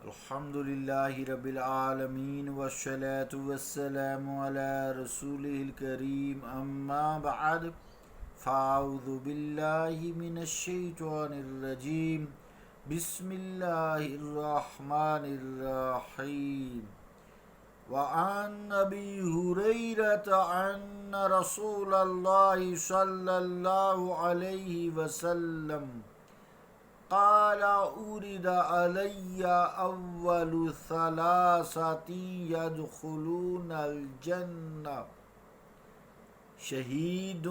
الحمد للہ رب العالمین والصلاة والسلام علی رسولہ الکریم اما بعد فاعوذ باللہ من الشیطان الرجیم بسم اللہ الرحمن الرحیم وعن ابی ہریرۃ ان رسول اللہ صلی اللہ علیہ وسلم قال أورد علي أول ثلاثة يدخلون الجنة شهيد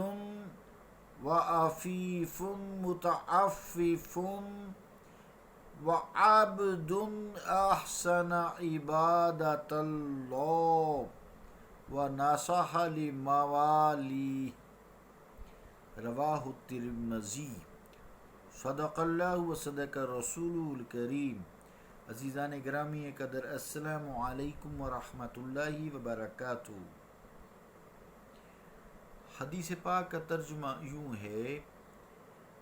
وعفيف متعفف وعبد أحسن عبادة الله ونصح لمواليه رواه الترمذی۔ صدق اللہ و صدق رسول الکریم۔ عزیزان گرامی قدر، السلام علیکم ورحمۃ اللہ وبرکاتہ۔ حدیث پاک کا ترجمہ یوں ہے،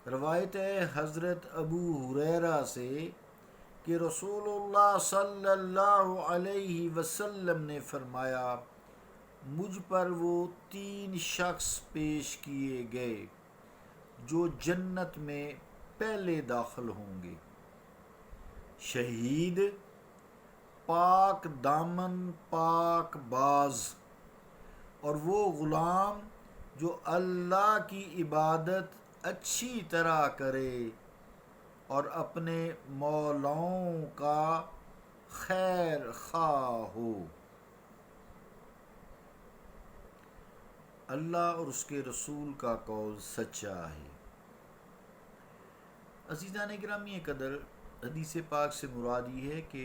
روایت ہے حضرت ابو ہریرہ سے کہ رسول اللہ صلی اللہ علیہ وسلم نے فرمایا، مجھ پر وہ 3 شخص پیش کیے گئے جو جنت میں پہلے داخل ہوں گے۔ شہید، پاک دامن پاک باز، اور وہ غلام جو اللہ کی عبادت اچھی طرح کرے اور اپنے مولاؤں کا خیر خواہ ہو۔ اللہ اور اس کے رسول کا قول سچا ہے۔ عزیزان گرامی قدر، حدیث پاک سے مراد یہ ہے کہ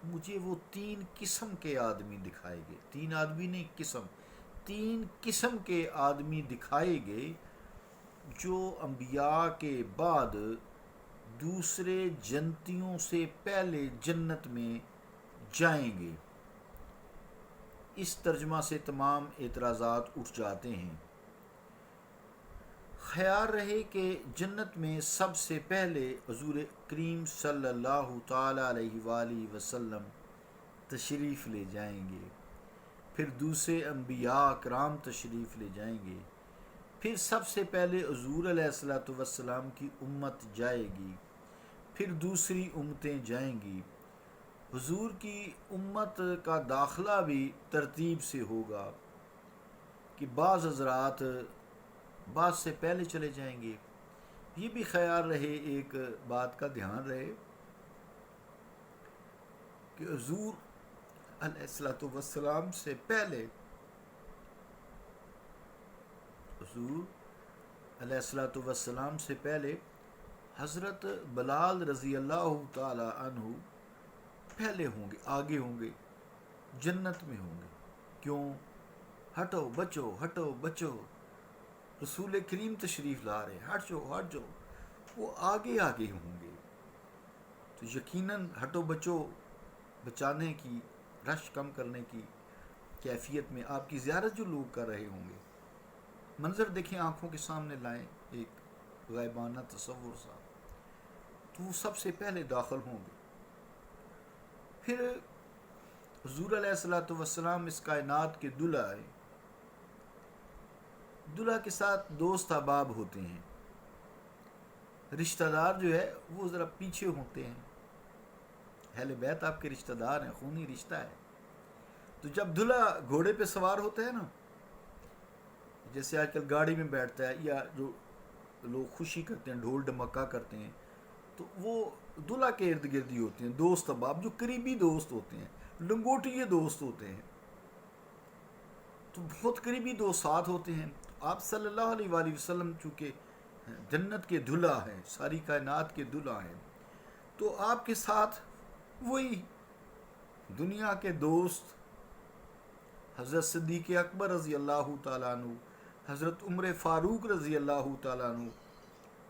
مجھے وہ 3 قسم کے آدمی دکھائے گئے، 3 آدمی نہیں، 3 قسم کے آدمی دکھائے گئے جو انبیاء کے بعد دوسرے جنتیوں سے پہلے جنت میں جائیں گے۔ اس ترجمہ سے تمام اعتراضات اٹھ جاتے ہیں۔ خیال رہے کہ جنت میں سب سے پہلے حضور کریم صلی اللہ تعالیٰ علیہ وآلہ وسلم تشریف لے جائیں گے، پھر دوسرے انبیاء کرام تشریف لے جائیں گے، پھر سب سے پہلے حضور علیہ الصلوۃ والسلام کی امت جائے گی، پھر دوسری امتیں جائیں گی۔ حضور کی امت کا داخلہ بھی ترتیب سے ہوگا کہ بعض حضرات بعض سے پہلے چلے جائیں گے۔ یہ بھی خیال رہے، ایک بات کا دھیان رہے کہ حضور علیہ الصلوۃ والسلام سے پہلے حضرت بلال رضی اللہ تعالی عنہ پہلے ہوں گے، آگے ہوں گے، جنت میں ہوں گے۔ کیوں؟ ہٹو بچو، ہٹو بچو، رسول کریم تشریف لا رہے، ہٹ جاؤ، وہ آگے ہوں گے۔ تو یقیناً ہٹو بچو بچانے کی، رش کم کرنے کی کیفیت میں آپ کی زیارت جو لوگ کر رہے ہوں گے، منظر دیکھیں، آنکھوں کے سامنے لائیں ایک غائبانہ تصور سا، تو وہ سب سے پہلے داخل ہوں گے۔ پھر حضور علیہ الصلوۃ والسلام اس کائنات کے دلہا ہیں، دلہا کے ساتھ دوست احباب ہوتے ہیں، رشتہ دار جو ہے وہ ذرا پیچھے ہوتے ہیں۔ اہل بیت آپ کے رشتہ دار ہیں، خونی رشتہ ہے۔ تو جب دلہا گھوڑے پہ سوار ہوتا ہے نا، جیسے آج کل گاڑی میں بیٹھتا ہے، یا جو لوگ خوشی کرتے ہیں، ڈھول ڈمکا کرتے ہیں، تو وہ دلہا کے ارد گرد ہی ہوتے ہیں، دوست احباب جو قریبی دوست ہوتے ہیں، لنگوٹیے دوست ہوتے ہیں، تو بہت قریبی دوست ساتھ ہوتے ہیں۔ آپ صلی اللہ علیہ وآلہ وسلم چونکہ جنت کے دلہا ہیں، ساری کائنات کے دلہا ہیں، تو آپ کے ساتھ وہی دنیا کے دوست حضرت صدیق اکبر رضی اللہ تعالیٰ عنہ، حضرت عمر فاروق رضی اللہ تعالیٰ عنہ۔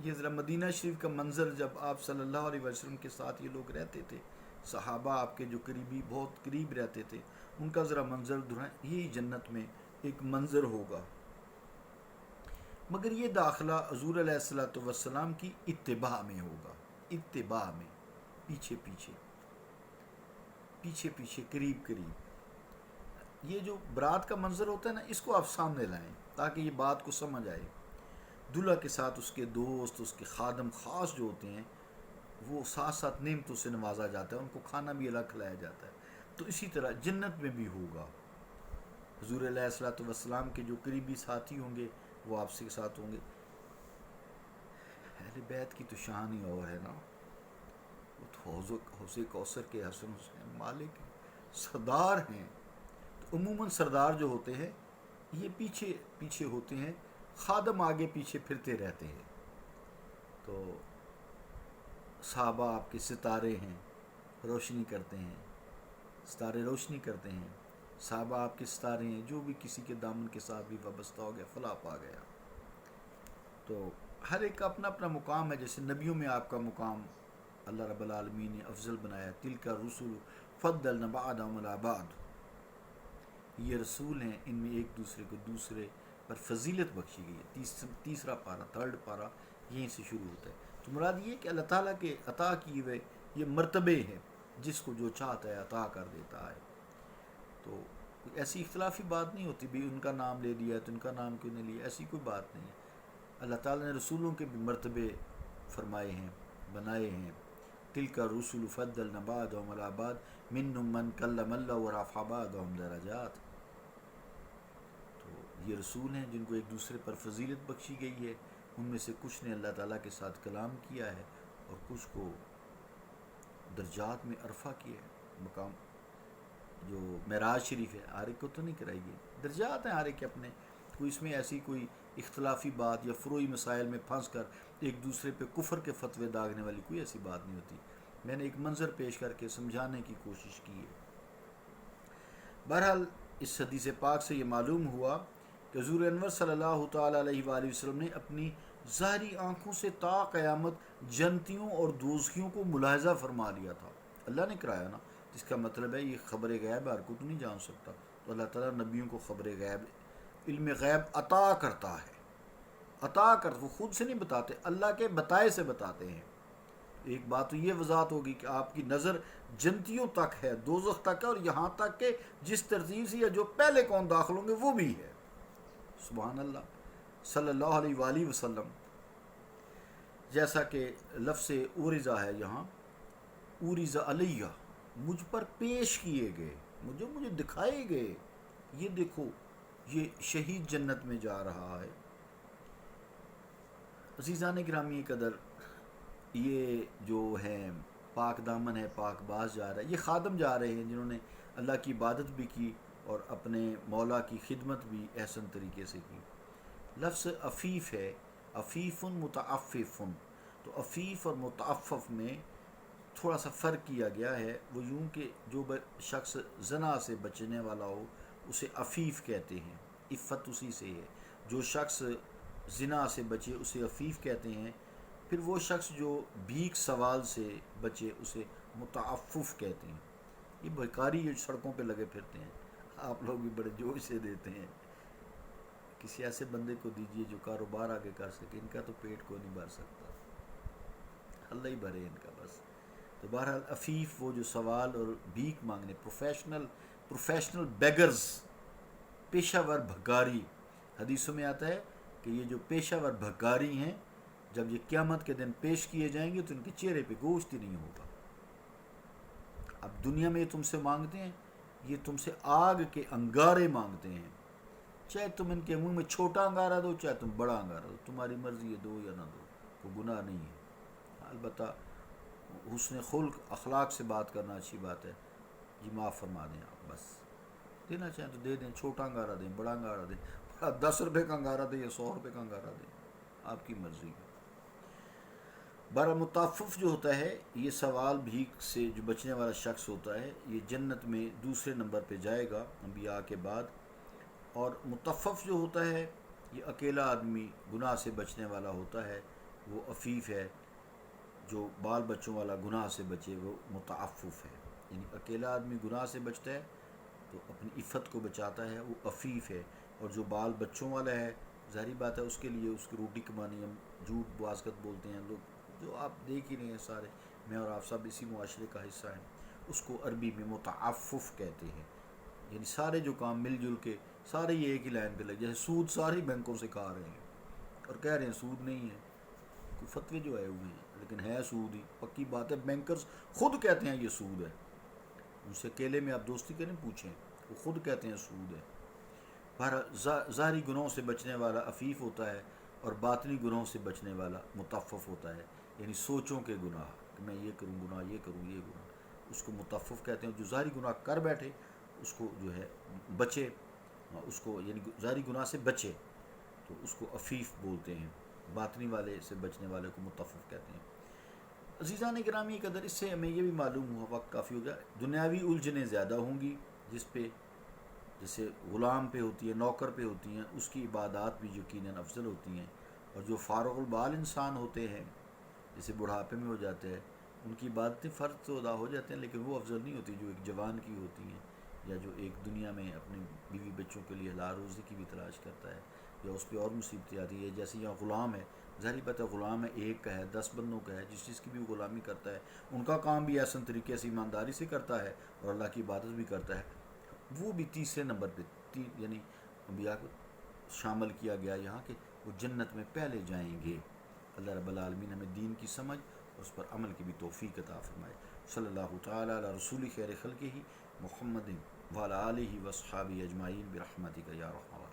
یہ ذرا مدینہ شریف کا منظر، جب آپ صلی اللہ علیہ وسلم کے ساتھ یہ لوگ رہتے تھے، صحابہ آپ کے جو قریبی بہت قریب رہتے تھے، ان کا ذرا منظر دہرائیں، یہی جنت میں ایک منظر ہوگا۔ مگر یہ داخلہ حضور علیہ الصلوۃ والسلام کی اتباع میں ہوگا، اتباع میں، پیچھے پیچھے۔ پیچھے پیچھے قریب قریب. یہ جو برات کا منظر ہوتا ہے نا، اس کو آپ سامنے لائیں تاکہ یہ بات کو سمجھ آئے. دلہا کے ساتھ اس کے دوست، اس کے خادم خاص جو ہوتے ہیں، وہ ساتھ ساتھ نعمتوں سے نوازا جاتا ہے، ان کو کھانا بھی الگ کھلایا جاتا ہے. تو اسی طرح جنت میں بھی ہوگا. حضور علیہ الصلوۃ والسلام کے جو قریبی ساتھی ہوں گے وہ آپ سے ساتھ ہوں گے. اہل بیت کی تو شان ہی اور ہے نا. وہ تو حوض کوثر کے حسن حسین مالک ہیں، سردار ہیں. تو عموماً سردار جو ہوتے ہیں یہ پیچھے پیچھے ہوتے ہیں، خادم آگے پیچھے پھرتے رہتے ہیں. تو صحابہ آپ کے ستارے ہیں، روشنی کرتے ہیں، ستارے روشنی کرتے ہیں. صحابہ آپ کے ستارے ہیں، جو بھی کسی کے دامن کے ساتھ بھی وابستہ ہو گیا فلاح پا گیا. تو ہر ایک کا اپنا اپنا مقام ہے. جیسے نبیوں میں آپ کا مقام اللہ رب العالمین نے افضل بنایا. تلک الرسل فضلنا بعضهم علی بعض. یہ رسول ہیں، ان میں ایک دوسرے کو دوسرے پر فضیلت بخشی گئی ہے. تیسرا پارہ، تھرڈ پارہ یہیں سے شروع ہوتا ہے. تو مراد یہ کہ اللہ تعالیٰ کے عطا کیے ہوئے یہ مرتبے ہیں، جس کو جو چاہتا ہے عطا کر دیتا ہے. تو ایسی اختلافی بات نہیں ہوتی بھی ان کا نام لے لیا تو ان کا نام کیوں نہیں لیا، ایسی کوئی بات نہیں ہے. اللہ تعالیٰ نے رسولوں کے بھی مرتبے فرمائے ہیں، بنائے ہیں. تلک الرسل فضلنا بعضهم علی بعض منهم من کلم اللہ ورفع بعضهم درجات. تو یہ رسول ہیں جن کو ایک دوسرے پر فضیلت بخشی گئی ہے. ان میں سے کچھ نے اللہ تعالیٰ کے ساتھ کلام کیا ہے اور کچھ کو درجات میں عرفہ کیا ہے. مقام جو معراج شریف ہے ہر ایک کو تو نہیں کرائی گئی، درجات ہیں ہر ایک کے اپنے. کوئی اس میں ایسی کوئی اختلافی بات یا فروعی مسائل میں پھنس کر ایک دوسرے پہ کفر کے فتوے داغنے والی کوئی ایسی بات نہیں ہوتی. میں نے ایک منظر پیش کر کے سمجھانے کی کوشش کی ہے. بہرحال اس حدیث پاک سے یہ معلوم ہوا کہ حضور انور صلی اللہ تعالیٰ علیہ وآلہ وسلم نے اپنی ظاہری آنکھوں سے تا قیامت جنتیوں اور دوزخیوں کو ملاحظہ فرما لیا تھا. اللہ نے کرایا نا، جس کا مطلب ہے یہ خبر غیب ہر کوئی تو نہیں جان سکتا. تو اللہ تعالیٰ نبیوں کو خبر غیب، علم غیب عطا کرتا ہے. عطا کر وہ خود سے نہیں بتاتے، اللہ کے بتائے سے بتاتے ہیں. ایک بات تو یہ وضاحت ہوگی کہ آپ کی نظر جنتیوں تک ہے، دوزخ تک ہے، اور یہاں تک کہ جس ترتیب سے جو پہلے کون داخل ہوں گے وہ بھی ہے. سبحان اللہ صلی اللہ علیہ وآلہ وسلم. جیسا کہ لفظ اوریزا ہے یہاں، اوریزا علیہ، مجھ پر پیش کیے گئے، مجھے دکھائے گئے. یہ دیکھو یہ شہید جنت میں جا رہا ہے. عزیزان گرامی قدر، یہ جو ہے پاک دامن ہے، پاک باز جا رہا ہے. یہ خادم جا رہے ہیں جنہوں نے اللہ کی عبادت بھی کی اور اپنے مولا کی خدمت بھی احسن طریقے سے کی. لفظ عفیف ہے، عفیف متعفف. تو عفیف اور متعفف میں تھوڑا سا فرق کیا گیا ہے. وہ یوں کہ جو شخص زنا سے بچنے والا ہو اسے عفیف کہتے ہیں، عفت اسی سے ہے. جو شخص زنا سے بچے اسے عفیف کہتے ہیں. پھر وہ شخص جو بھیک سوال سے بچے اسے متعفف کہتے ہیں. یہ بھکاری جو سڑکوں پہ لگے پھرتے ہیں، آپ لوگ بھی بڑے جوش سے دیتے ہیں. کسی ایسے بندے کو دیجئے جو کاروبار آگے کر سکے. ان کا تو پیٹ کو نہیں بھر سکتا، اللہ ہی بھرے ان کا بس. تو بہرحال عفیف وہ جو سوال اور بھیک مانگنے، پروفیشنل بیگرز، پیشہ ور بھکاری. حدیثوں میں آتا ہے کہ یہ جو پیشہ ور بھکاری ہیں جب یہ قیامت کے دن پیش کیے جائیں گے تو ان کے چہرے پہ گوشت ہی نہیں ہوگا. اب دنیا میں یہ تم سے مانگتے ہیں، یہ تم سے آگ کے انگارے مانگتے ہیں. چاہے تم ان کے منہ میں چھوٹا انگارہ دو، چاہے تم بڑا انگارہ دو، تمہاری مرضی ہے دو یا نہ دو، کوئی گناہ نہیں ہے. البتہ حسن خلق، اخلاق سے بات کرنا اچھی بات ہے. جی معاف فرما دیں آپ، بس دینا چاہیں تو دے دیں، چھوٹا انگارہ دیں، بڑا انگارہ دیں، 10 روپے کا انگارہ دیں یا 100 روپے کا انگارہ دیں، آپ کی مرضی ہے. بارہ متعفف جو ہوتا ہے، یہ سوال بھیک سے جو بچنے والا شخص ہوتا ہے، یہ جنت میں دوسرے نمبر پہ جائے گا انبیاء کے بعد. اور متعفف جو ہوتا ہے یہ اکیلا آدمی گناہ سے بچنے والا ہوتا ہے، وہ عفیف ہے. جو بال بچوں والا گناہ سے بچے وہ متعفف ہے. یعنی اکیلا آدمی گناہ سے بچتا ہے تو اپنی عفت کو بچاتا ہے، وہ عفیف ہے. اور جو بال بچوں والا ہے، ظاہری بات ہے اس کے لیے اس کی روٹی کمانی، ہم جھوٹ بازگت بولتے ہیں لوگ، جو آپ دیکھ ہی رہے ہیں سارے، میں اور آپ سب اسی معاشرے کا حصہ ہیں. اس کو عربی میں متعفف کہتے ہیں، یعنی سارے جو کام مل جل کے سارے یہ ایک ہی لائن پہ لگ، جیسے سود سارے بینکوں سے کھا رہے ہیں اور کہہ رہے ہیں سود نہیں ہے، کوئی فتوے جو آئے ہوئے ہیں لیکن ہے سود ہی، پکی بات ہے، بینکرز خود کہتے ہیں یہ سود ہے، ان سے اکیلے میں آپ دوستی کریں پوچھیں، وہ خود کہتے ہیں سود ہے۔ ظاہری گناہوں سے بچنے والا عفیف ہوتا ہے اور باطنی گناہوں سے بچنے والا متفف ہوتا ہے، یعنی سوچوں کے گناہ کہ میں یہ کروں گناہ، یہ کروں یہ گناہ، اس کو متفف کہتے ہیں۔ جو ظاہری گناہ کر بیٹھے اس کو جو ہے بچے، اس کو یعنی ظاہری گناہ سے بچے تو اس کو عفیف بولتے ہیں، باطنی والے سے بچنے والے کو متفف کہتے ہیں۔ عزیزان گرامی قدر، اس سے ہمیں یہ بھی معلوم ہوا، وقت کافی ہو گیا، دنیاوی الجھنیں زیادہ ہوں گی، جس پہ جیسے غلام پہ ہوتی ہے، نوکر پہ ہوتی ہیں، اس کی عبادات بھی یقیناً افضل ہوتی ہیں، اور جو فارغ البال انسان ہوتے ہیں جیسے بڑھاپے میں ہو جاتے ہیں، ان کی عبادتیں فرض تو ادا ہو جاتے ہیں لیکن وہ افضل نہیں ہوتی جو ایک جوان کی ہوتی ہیں، یا جو ایک دنیا میں اپنے بیوی بچوں کے لیے حلال روزی کی بھی تلاش کرتا ہے، یا اس پہ اور مصیبتیں آتی ہے، جیسے یہاں غلام ہے، ظاہری بات ہے غلام ہے، ایک کا ہے، 10 بندوں کا ہے، جس چیز کی بھی وہ غلامی کرتا ہے، ان کا کام بھی ایسا طریقے سے ایمانداری سے کرتا ہے اور اللہ کی عبادت بھی کرتا ہے، وہ بھی تیسرے نمبر پہ یعنی انبیاء کو شامل کیا گیا یہاں کہ وہ جنت میں پہلے جائیں گے۔ اللہ رب العالمین ہمیں دین کی سمجھ اور اس پر عمل کی بھی توفیق عطا فرمائے۔ صلی اللہ تعالی علی رسول خیر خلقہ محمد وعلی آلہ وصحابہ اجمعین برحمتک یا رحمۃ۔